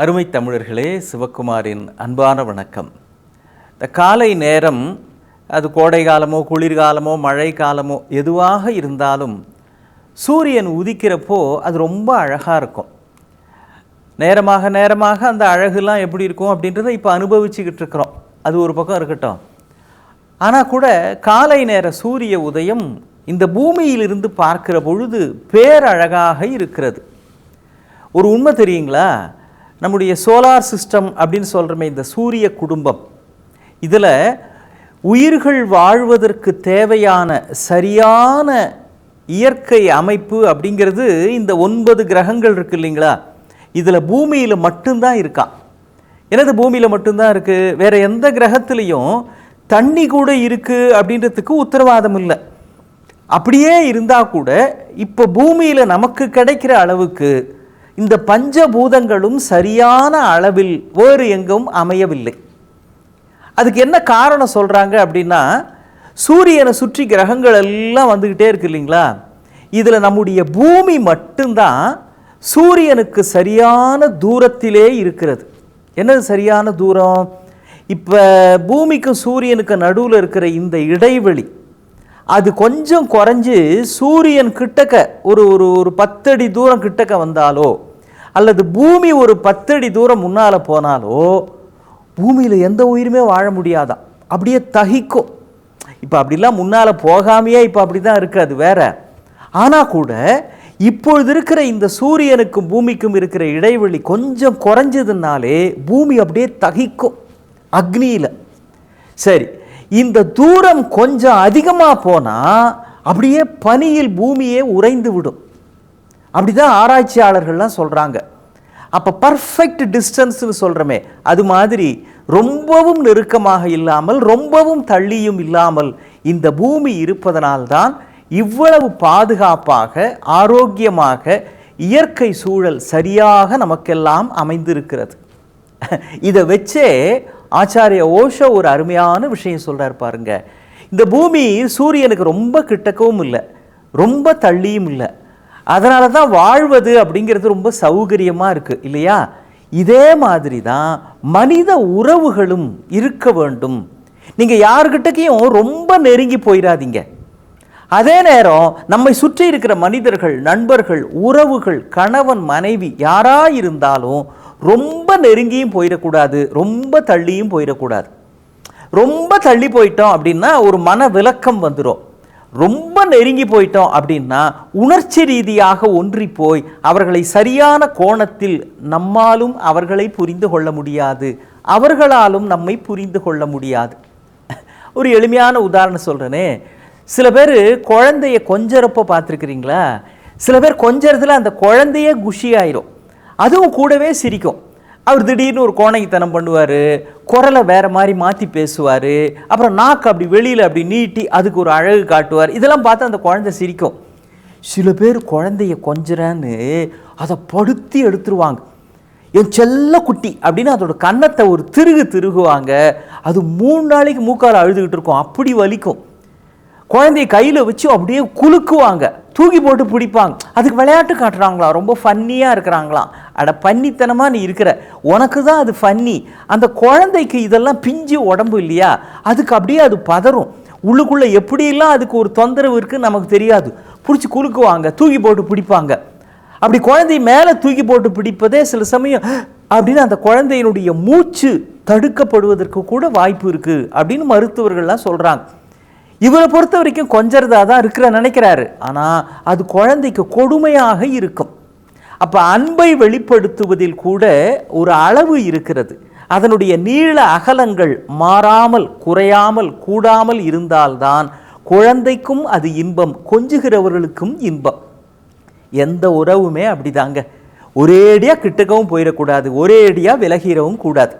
அருமை தமிழர்களே, சிவகுமாரின் அன்பான வணக்கம். இந்த காலை நேரம் அது கோடை காலமோ குளிர்காலமோ மழை காலமோ எதுவாக இருந்தாலும் சூரியன் உதிக்கிறப்போ அது ரொம்ப அழகாக இருக்கும். நேரமாக நேரமாக அந்த அழகுலாம் எப்படி இருக்கும் அப்படின்றத இப்போ அனுபவிச்சுக்கிட்டு இருக்கிறோம். அது ஒரு பக்கம் இருக்கட்டும். ஆனால் கூட காலை நேர சூரிய உதயம் இந்த பூமியிலிருந்து பார்க்கிற பொழுது பேரழகாக இருக்கிறது. ஒரு உண்மை தெரியுங்களா? நம்முடைய சோலார் சிஸ்டம் அப்படின்னு சொல்கிறோமே, இந்த சூரிய குடும்பம், இதில் உயிர்கள் வாழ்வதற்கு தேவையான சரியான இயற்கை அமைப்பு அப்படிங்கிறது இந்த 9 கிரகங்கள் இருக்குது இல்லைங்களா? இதில் பூமியில் மட்டும்தான் இருக்கா. எனது பூமியில் மட்டும்தான் இருக்குது. வேறு எந்த கிரகத்துலேயும் தண்ணி கூட இருக்குது அப்படின்றதுக்கு உத்தரவாதம் இல்லை. அப்படியே இருந்தால் கூட இப்போ பூமியில் நமக்கு கிடைக்கிற அளவுக்கு இந்த பஞ்சபூதங்களும் சரியான அளவில் வேறு எங்கும் அமையவில்லை. அதுக்கு என்ன காரணம் சொல்கிறாங்க அப்படின்னா, சூரியனை சுற்றி கிரகங்கள் எல்லாம் வந்துக்கிட்டே இருக்கு இல்லைங்களா? இதில் நம்முடைய பூமி மட்டும்தான் சூரியனுக்கு சரியான தூரத்திலே இருக்கிறது. என்னது சரியான தூரம்? இப்போ பூமிக்கும் சூரியனுக்கு நடுவில் இருக்கிற இந்த இடைவெளி அது கொஞ்சம் குறைஞ்சி சூரியன் கிட்டக்க ஒரு ஒரு ஒரு 10 அடி தூரம் கிட்டக்க வந்தாலோ அல்லது பூமி ஒரு 10 அடி தூரம் முன்னால் போனாலோ பூமியில் எந்த உயிருமே வாழ முடியாதான், அப்படியே தகிக்கும். இப்போ அப்படிலாம் முன்னால் போகாமையே இப்போ அப்படி தான் இருக்குது, அது வேற. ஆனால் கூட இப்பொழுது இருக்கிற இந்த சூரியனுக்கும் பூமிக்கும் இருக்கிற இடைவெளி கொஞ்சம் குறைஞ்சதுனாலே பூமி அப்படியே தகிக்கும் அக்னியில். சரி, இந்த தூரம் கொஞ்சம் அதிகமாக போனால் அப்படியே பனியில் பூமியே உறைந்து விடும். அப்படிதான் ஆராய்ச்சியாளர்கள்லாம் சொல்கிறாங்க. அப்போ பர்ஃபெக்ட் டிஸ்டன்ஸ்னு சொல்கிறோமே, அது மாதிரி ரொம்பவும் நெருக்கமாக இல்லாமல் ரொம்பவும் தள்ளியும் இல்லாமல் இந்த பூமி இருப்பதனால்தான் இவ்வளவு பாதுகாப்பாக ஆரோக்கியமாக இயற்கை சூழல் சரியாக நமக்கெல்லாம் அமைந்திருக்கிறது. இதை வச்சே ஆச்சாரிய ஓஷோ ஒரு அருமையான விஷயம் சொல்கிறார் பாருங்க. இந்த பூமி சூரியனுக்கு ரொம்ப கிட்டக்கவும் இல்லை, ரொம்ப தள்ளியும் இல்லை. அதனால தான் வாழ்வது அப்படிங்கிறது ரொம்ப சௌகரியமாக இருக்குது இல்லையா? இதே மாதிரி தான் மனித உறவுகளும் இருக்க வேண்டும். நீங்கள் யார்கிட்டக்கையும் ரொம்ப நெருங்கி போயிடாதீங்க. அதே நேரம் நம்மை சுற்றி இருக்கிற மனிதர்கள், நண்பர்கள், உறவுகள், கணவன் மனைவி யாராக இருந்தாலும் ரொம்ப நெருங்கியும் போயிடக்கூடாது, ரொம்ப தள்ளியும் போயிடக்கூடாது. ரொம்ப தள்ளி போயிட்டோம் அப்படின்னா ஒரு மன விலக்கம் வந்துடும். ரொம்ப நெருங்கி போயிட்டோம் அப்படின்னா உணர்ச்சி ரீதியாக ஒன்றி போய் அவர்களை சரியான கோணத்தில் நம்மாலும் அவர்களை புரிந்து கொள்ள முடியாது, அவர்களாலும் நம்மை புரிந்து கொள்ள முடியாது. ஒரு எளிமையான உதாரணம் சொல்கிறேனே. சில பேர் குழந்தைய கொஞ்சறப்போ பார்த்துருக்குறீங்களா? சில பேர் கொஞ்சறதுல அந்த குழந்தையே குஷி ஆயிரும், அதுவும் கூடவே சிரிக்கும். அவர் திடீர்னு ஒரு கோணைத்தனம் பண்ணுவார், குரலை வேறு மாதிரி மாற்றி பேசுவார், அப்புறம் நாக்கு அப்படி வெளியில் அப்படி நீட்டி அதுக்கு ஒரு அழகு காட்டுவார். இதெல்லாம் பார்த்து அந்த குழந்தை சிரிக்கும். சில பேர் குழந்தைய கொஞ்சறன்னு அதை படுத்தி எடுத்துருவாங்க. என் செல்ல குட்டி அப்படின்னு அதோட கன்னத்தை ஒரு திருகுவாங்க. அது 3 நாளைக்கு மூக்கால் அழுதுகிட்டு இருக்கும், அப்படி வலிக்கும். குழந்தைய கையில் வச்சு அப்படியே குலுக்குவாங்க, தூக்கி போட்டு பிடிப்பாங்க. அதுக்கு விளையாட்டு காட்டுறாங்களா, ரொம்ப ஃபன்னியாக இருக்கிறாங்களாம். அட பன்னித்தனமாக நீ இருக்கிற, உனக்கு தான் அது ஃபன்னி. அந்த குழந்தைக்கு இதெல்லாம் பிஞ்சு உடம்பு இல்லையா, அதுக்கு அப்படியே அது பதறும். உள்ளுக்குள்ளே எப்படியெல்லாம் அதுக்கு ஒரு தொந்தரவு இருக்குன்னு நமக்கு தெரியாது. பிடிச்சி குலுக்குவாங்க, தூக்கி போட்டு பிடிப்பாங்க. அப்படி குழந்தை மேலே தூக்கி போட்டு பிடிப்பதே சில சமயம் அப்படின்னு அந்த குழந்தையினுடைய மூச்சு தடுக்கப்படுவதற்கு கூட வாய்ப்பு இருக்குது அப்படின்னு மருத்துவர்கள்லாம் சொல்கிறாங்க. இவரை பொறுத்த வரைக்கும் கொஞ்சறதா தான் இருக்கிற நினைக்கிறாரு, ஆனால் அது குழந்தைக்கு கொடுமையாக இருக்கும். அப்போ அன்பை வெளிப்படுத்துவதில் கூட ஒரு அளவு இருக்கிறது. அதனுடைய நீள அகலங்கள் மாறாமல் குறையாமல் கூடாமல் இருந்தால்தான் குழந்தைக்கும் அது இன்பம், கொஞ்சுகிறவர்களுக்கும் இன்பம். எந்த உறவுமே அப்படிதாங்க. ஒரேடியாக கிட்டக்கவும் போயிடக்கூடாது, ஒரேடியாக விலகிடவும் கூடாது.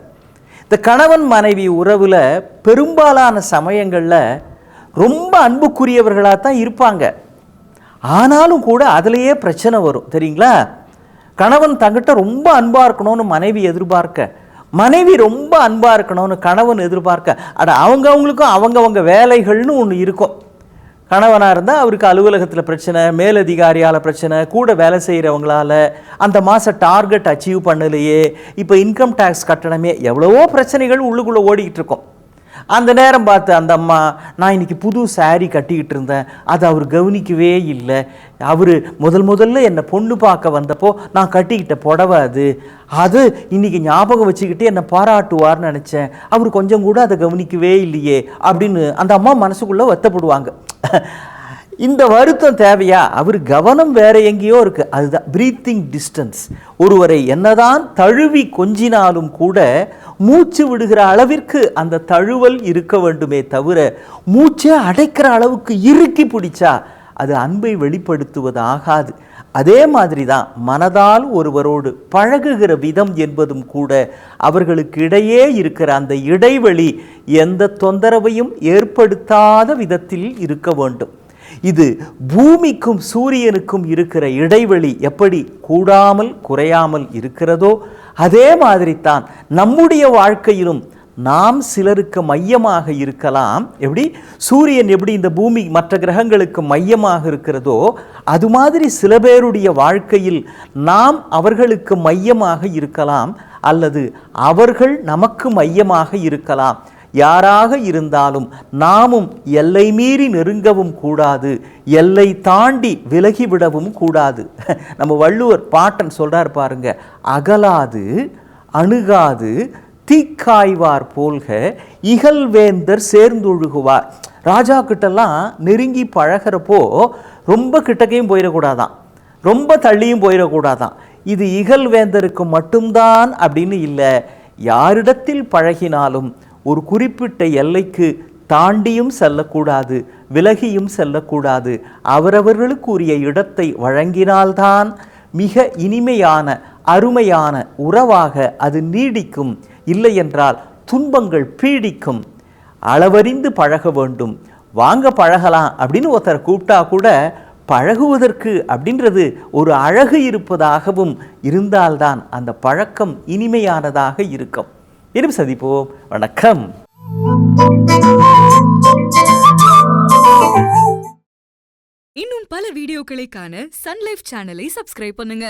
இந்த கணவன் மனைவி உறவில் பெரும்பாலான சமயங்களில் ரொம்ப அன்புக்குரியவர்களாக தான் இருப்பாங்க. ஆனாலும் கூட அதிலேயே பிரச்சனை வரும் தெரியுங்களா? கணவன் தங்கிட்ட ரொம்ப அன்பாக இருக்கணும்னு மனைவி எதிர்பார்க்க, மனைவி ரொம்ப அன்பாக இருக்கணும்னு கணவன் எதிர்பார்க்க. அவங்களுக்கும் அவங்கவங்க வேலைகள்னு ஒன்று இருக்கும். கணவனாக இருந்தால் அவருக்கு அலுவலகத்தில் பிரச்சனை, மேலதிகாரியால் பிரச்சனை, கூட வேலை செய்கிறவங்களால அந்த மாதம் டார்கெட் அச்சீவ் பண்ணலையே, இப்போ இன்கம் டேக்ஸ் கட்டணமே, எவ்வளவோ பிரச்சனைகள் உள்ளுக்குள்ளே ஓடிக்கிட்டு இருக்கோம். அந்த நேரம் பார்த்து அந்த அம்மா, நான் இன்னைக்கு புது சாரீ கட்டிக்கிட்டு இருந்தேன், அதை அவர் கவனிக்கவே இல்லை, அவர் முதல்ல என்னை பொண்ணு பார்க்க வந்தப்போ நான் கட்டிக்கிட்ட புடவை அது இன்னைக்கு ஞாபகம் வச்சுக்கிட்டு என்னை பாராட்டுவார்னு நினச்சேன், அவர் கொஞ்சம் கூட அதை கவனிக்கவே இல்லையே அப்படின்னு அந்த அம்மா மனசுக்குள்ளே வருத்தப்படுவாங்க. இந்த வருத்தம் தேவையா? அவர் கவனம் வேற எங்கேயோ இருக்கு. அதுதான் பிரீத்திங் டிஸ்டன்ஸ். ஒருவரை என்னதான் தழுவி கொஞ்சினாலும் கூட மூச்சு விடுகிற அளவிற்கு அந்த தழுவல் இருக்க வேண்டுமே தவிர, மூச்சை அடைக்கிற அளவுக்கு இறுக்கி பிடிச்சா அது அன்பை வெளிப்படுத்துவது ஆகாது. அதே மாதிரி தான் மனதால் ஒருவரோடு பழகுகிற விதம் என்பதும் கூட அவர்களுக்கு இடையே இருக்கிற அந்த இடைவெளி எந்த தொந்தரவையும் ஏற்படுத்தாத விதத்தில் இருக்க வேண்டும். இது பூமிக்கும் சூரியனுக்கும் இருக்கிற இடைவெளி எப்படி கூடாமல் குறையாமல் இருக்கிறதோ அதே மாதிரி தான் நம்முடைய வாழ்க்கையிலும் நாம் சிலருக்கு மையமாக இருக்கலாம். எப்படி சூரியன் எப்படி இந்த பூமி மற்ற கிரகங்களுக்கு மையமாக இருக்கிறதோ அது மாதிரி சில பேருடைய வாழ்க்கையில் நாம் அவர்களுக்கு மையமாக இருக்கலாம், அல்லது அவர்கள் நமக்கு மையமாக இருக்கலாம். யாராக இருந்தாலும் நாமும் எல்லை மீறி நெருங்கவும் கூடாது, எல்லை தாண்டி விலகிவிடவும் கூடாது. நம்ம வள்ளுவர் பாட்டன் சொல்றார் பாருங்க, அகலாது அணுகாது தீக்காய்வார் போல்க இகழ்வேந்தர் சேர்ந்தொழுகுவார். ராஜா கிட்டலாம் நெருங்கி பழகிறப்போ ரொம்ப கிட்டக்கையும் போயிடக்கூடாதான், ரொம்ப தள்ளியும் போயிடக்கூடாதான். இது இகழ்வேந்தருக்கு மட்டும்தான் அப்படின்னு இல்லை, யாரிடத்தில் பழகினாலும் ஒரு குறிப்பிட்ட எல்லைக்கு தாண்டியும் செல்லக்கூடாது, விலகியும் செல்லக்கூடாது. அவரவர்களுக்கு உரிய இடத்தை வழங்கினால்தான் மிக இனிமையான அருமையான உறவாக அது நீடிக்கும். இல்லை என்றால் துன்பங்கள் பீடிக்கும். அளவறிந்து பழக வேண்டும். வாங்க பழகலாம் அப்படின்னு ஒருத்தர் கூப்பிட்டா கூட பழகுவதற்கு அப்படின்றது ஒரு அழகு இருப்பதாகவும் இருந்தால்தான் அந்த பழக்கம் இனிமையானதாக இருக்கும். இனிமே சந்திப்போம். வணக்கம். இன்னும் பல வீடியோக்களை காண சன் லைஃப் சேனலை சப்ஸ்கிரைப் பண்ணுங்க.